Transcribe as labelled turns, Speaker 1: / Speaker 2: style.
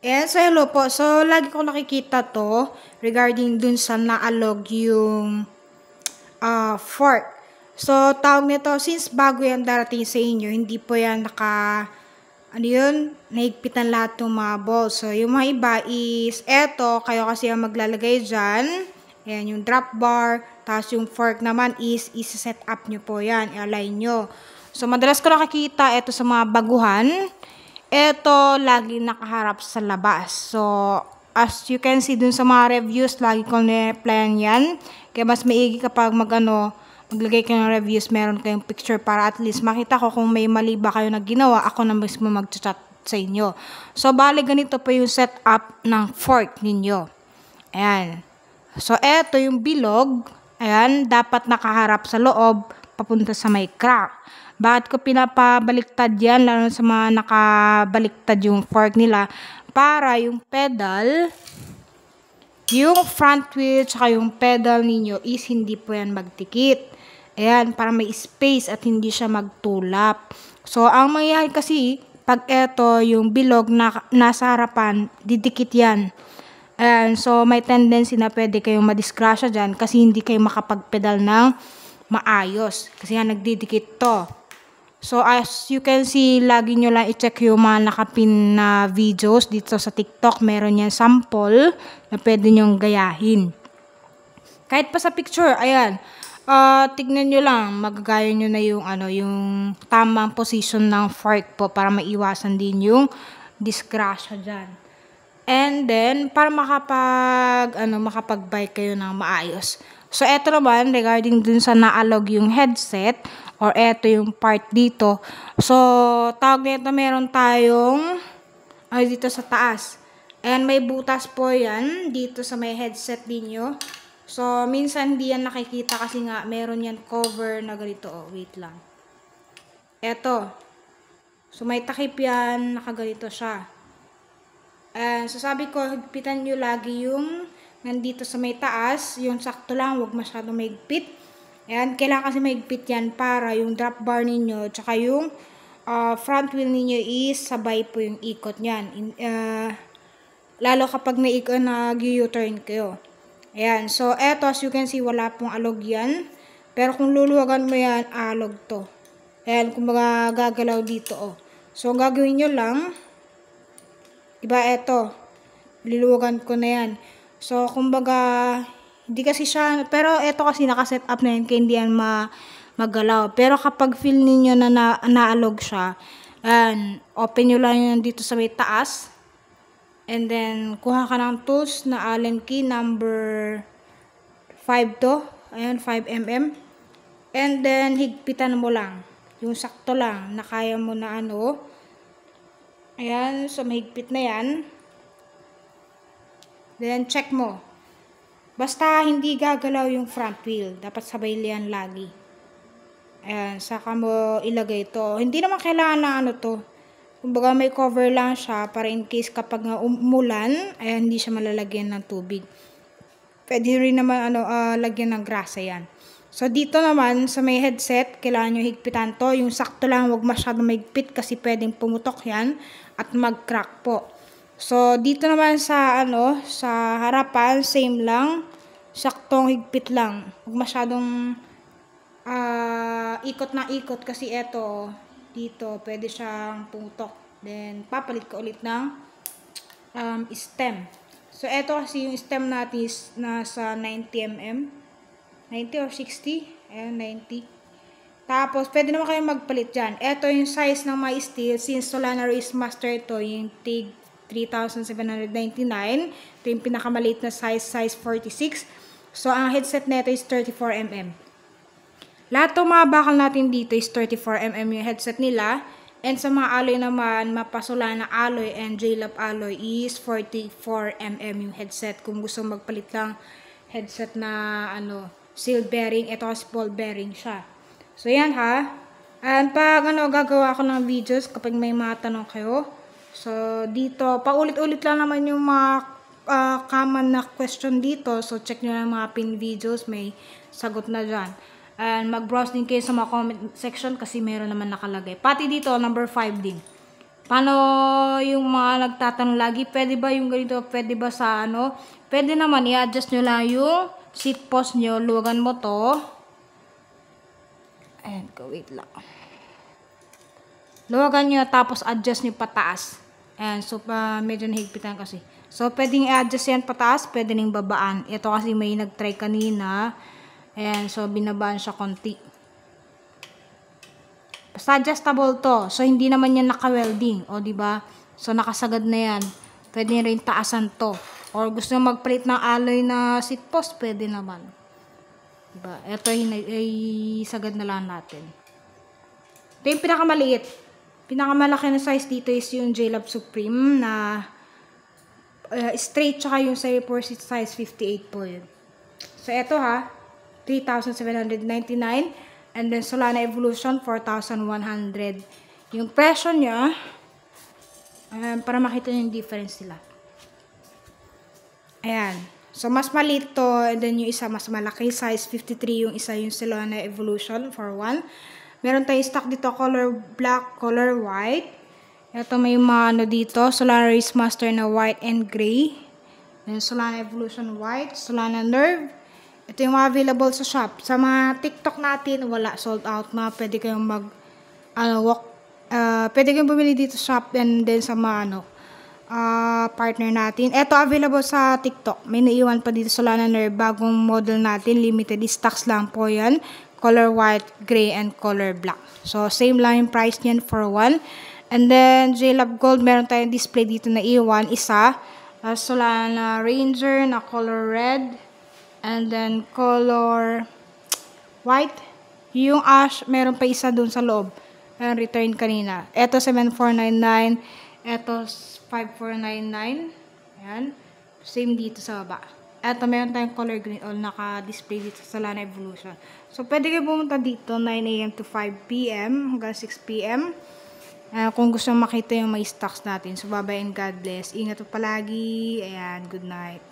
Speaker 1: Yes, so hello po. So, lagi ko nakikita to regarding dun sa naalog yung fork. So, tawag nito, since bago yan darating sa inyo, hindi po yan nahigpitan lahat ng mga balls. So, yung mga iba is, eto, kayo kasi ang maglalagay dyan. Ayan, yung drop bar. Tapos yung fork naman is, isa-set up nyo po yan. I-align nyo. So, madalas ko nakikita, eto sa mga baguhan. Eto, lagi nakaharap sa labas. So, as you can see dun sa mga reviews, lagi ko na-plan yan. Kaya mas maigi kapag maglagay kayo ng reviews, meron kayong picture para at least makita ko kung may mali ba kayo na ginawa, ako na mismo mag-chat sa inyo. So, bali ganito po yung setup ng fork ninyo. Ayan. So, eto yung bilog. Ayan, dapat nakaharap sa loob, papunta sa may crack. Bakit ko pinapabaliktad yan, lalo sa mga nakabaliktad yung fork nila, para yung pedal, yung front wheel, tsaka yung pedal ninyo is hindi po yan magdikit. Ayan, para may space at hindi siya magtulap. So, ang mangyayari kasi, pag eto yung bilog na nasa harapan, didikit yan. Ayan, so may tendency na pwede kayong madisgrasya dyan kasi hindi kayo makapagpedal ng maayos. Kasi nga nagdidikit to. So, as you can see, lagi nyo lang i-check yung mga nakapin na videos dito sa TikTok. Meron yan sample na pwede nyong gayahin. Kahit pa sa picture, ayan. Tignan nyo lang, magagaya nyo na yung tamang position ng fork po para maiwasan din yung disgrasya dyan. And then, para makapag-bike kayo ng maayos. So, eto naman, regarding dun sa naalog yung headset, or eto yung part dito. So, tawag nito, meron tayong, dito sa taas. And may butas po yan, dito sa may headset ninyo. So, minsan hindi yan nakikita kasi nga meron yan cover na ganito. Oh, wait lang. Eto. So, may takip yan, nakaganito siya. And so, sabi ko, higpitan nyo lagi yung nandito sa may taas. Yung sakto lang, huwag masyadong maigpit. Ayan, kailangan kasi maigpit yan para yung drop bar ninyo, tsaka yung front wheel ninyo is sabay po yung ikot nyan. Lalo kapag nag-U-turn kayo. Ayan, so eto, as you can see, wala pong alog yan. Pero kung luluwagan mo yan, alog to. Ayan, kung gagalaw dito, oh. So, ang gagawin nyo lang, diba, eto, liluwagan ko na yan. So, kumbaga, hindi kasi siya, pero eto kasi nakaset up na yan, kaya hindi yan magalaw. Pero kapag feel ninyo na naalog siya, ayan, open nyo lang yun dito sa may taas. And then, kuha ka ng tools na Allen key, number 5 to. Ayan, 5mm. And then, higpitan mo lang. Yung sakto lang, na kaya mo na Ayan, so mahigpit na yan. Then, check mo. Basta hindi gagalaw yung front wheel. Dapat sabay yan lagi. Ayan, saka mo ilagay to. Hindi naman kailangan na to. Kumbaga may cover lang siya para in case kapag umulan, ay hindi siya malalagyan ng tubig. Pwede rin naman lagyan ng grasa yan. So dito naman sa may headset, kailangan nyo higpitan to. Yung sakto lang, huwag masyadong mahigpit kasi pwedeng pumutok yan at mag-crack po. So dito naman sa sa harapan, same lang. Saktong higpit lang. Huwag masyadong ikot na ikot kasi eto dito, pwede siyang pumutok. Then, papalit ka ulit ng stem. So, eto kasi yung stem natin is nasa 90mm. 90 or 60? Ayan, 90. Tapos, pwede naman kayo magpalit dyan. Eto yung size ng my steel. Since Solana Race Master ito, yung TIG 3,799. Ito yung pinakamaliit na size 46. So, ang headset nito is 34mm. Lahat ng mga bakal natin dito is 34mm yung headset nila. And sa mga alloy naman, Solana alloy and J-Lab alloy is 44mm yung headset. Kung gusto magpalit lang headset na seal bearing, ito kasi ball bearing siya. So yan ha. And pag gagawa ko ng videos kapag may mga tanong kayo. So dito, paulit-ulit lang naman yung mga common na question dito. So check nyo lang mga pin videos, may sagot na dyan. And mag-browse din kayo sa mga comment section kasi meron naman nakalagay. Pati dito, number 5 din. Paano yung mga nagtatanong lagi, pwede ba yung ganito, pwede ba sa ano? Pwede naman, i-adjust nyo lang yung seat post nyo, luwagan mo to. Ayan, wait lang. Luwagan nyo, tapos adjust nyo pataas. Ayan, so medyo nahigpitan kasi. So, pwedeng i-adjust yan pataas, pwede ning babaan. Ito kasi may nag-try kanina. Ayan, so binabaan siya konti. Basta adjustable to. So, hindi naman yan naka-welding. O, diba? So, nakasagad na yan. Pwede rin taasan to. Or gusto nyo magpalit ng alloy na seat post, pwede naman. Diba? Ito ay sagad na lang natin. Ito yung pinakamaliit. Pinakamalaki na size dito is yung JLab Supreme na straight, tsaka yung sa for seat size 58 po yun. So, ito ha. 3,799. And then, Solana Evolution, 4,100. Yung presyo niya, para makita nyo yung difference nila. Ayan. So, mas maliit to. And then, yung isa mas malaki. Size 53 yung isa, yung Solana Evolution for 1. Meron tayong stock dito, color black, color white. Ito may mga ano dito. Solana Race Master na white and gray. Then, Solana Evolution white. Solana Nerve. Ito yung mga available sa shop. Sa mga TikTok natin, wala, sold out na. Pwede kayong pwede kayong bumili dito sa shop and then sa mga partner natin. Ito available sa TikTok. May naiwan pa dito Solana Nerve, bagong model natin, limited stocks lang po yan. Color white, gray, and color black. So, same lang yung price niyan for 1. And then, JLab Gold, meron tayong display dito na iwan, isa. Solana Ranger na color red. And then, color white. Yung ash, meron pa isa dun sa loob. Ayan, return kanina. Ito, 7,499. Ito, 5,499. Ayan. Same dito sa baba. Ito, meron tayong color green. All naka-display dito sa Solana Evolution. So, pwede kayo pumunta dito 9 AM to 5 PM hanggang 6 PM. Kung gusto makita yung may stocks natin. So, bye-bye and God bless. Ingat po palagi. Ayan, good night.